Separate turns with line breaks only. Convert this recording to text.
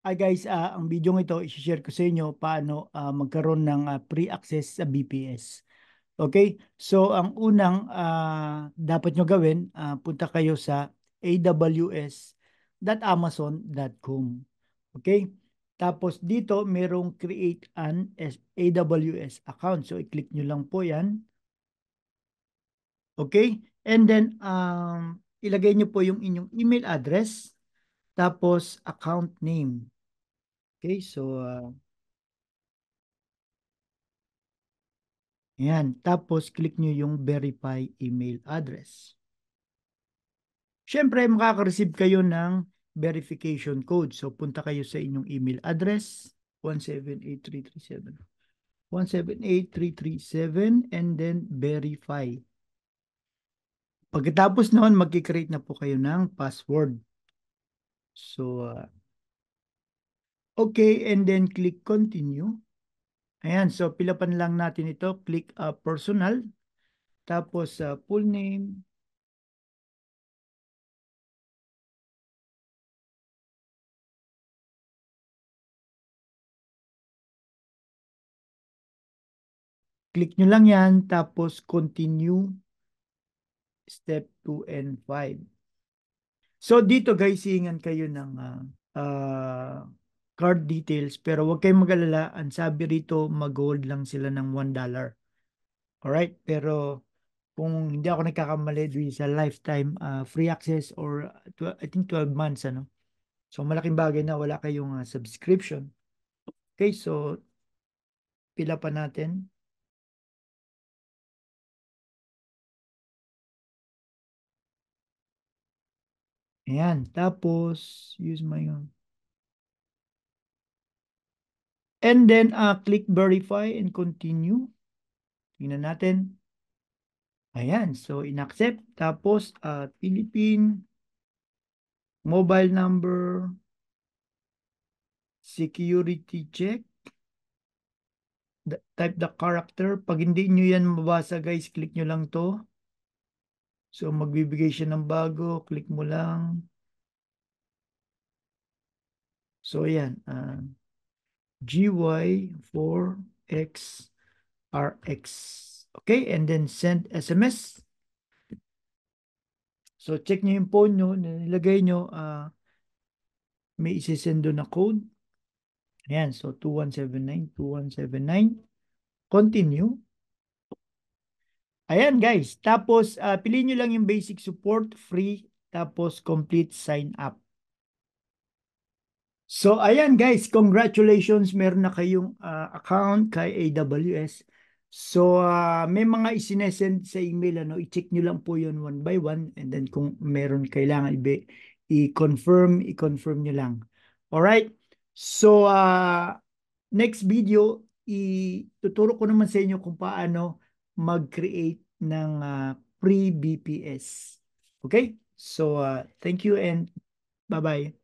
Guys, ang video ito, i-share ko sa inyo paano magkaroon ng free access sa BPS. Okay? So, ang unang dapat nyo gawin, punta kayo sa aws.amazon.com. Okay? Tapos dito, merong create an AWS account. So, i-click nyo lang po yan. Okay? And then, ilagay nyo po yung inyong email address, tapos account name. Okay? So, yan. Tapos, click nyo yung verify email address. Siyempre, makaka-receive kayo ng verification code. So, punta kayo sa inyong email address, 1783337. 1783337 and then verify. Pagkatapos noon, mag-create na po kayo ng password. So, okay, and then click continue. Ayan, so pilapan lang natin ito. Click personal. Tapos full name. Click nyo lang yan. Tapos continue step 2 and 5. So dito guys, hihingan kayo ng card details. Pero huwag kayong mag-alala. Ang sabi rito, mag-hold lang sila ng $1. Alright? Pero kung hindi ako nagkakamali sa lifetime free access or I think 12 months ano. So malaking bagay na wala kayong subscription. Okay, so pila pa natin. Ayan, tapos use my own. And then click verify and continue. Tingnan natin. Ayan, so in-accept. Tapos Philippine mobile number security check. Type the character. Pag hindi nyo yan mabasa guys, click nyo lang to. So magbibigay siya ng bago. Click mo lang. So ayan. GY4XRX. Okay, and then send SMS. So check nyo yung phone nyo, nilagay nyo, may isisend doon na code. Ayan, so 2179. Continue. Ayan guys, tapos piliin nyo lang yung basic support, free, tapos complete sign up. So, ayan guys, congratulations, meron na kayong account kay AWS. So, may mga isinesend sa email, ano, i-check nyo lang po yun one by one, and then kung meron kailangan i-confirm nyo lang. Alright? So, next video, ituturo ko naman sa inyo kung paano mag-create ng free BPS. Okay? So, thank you and bye-bye.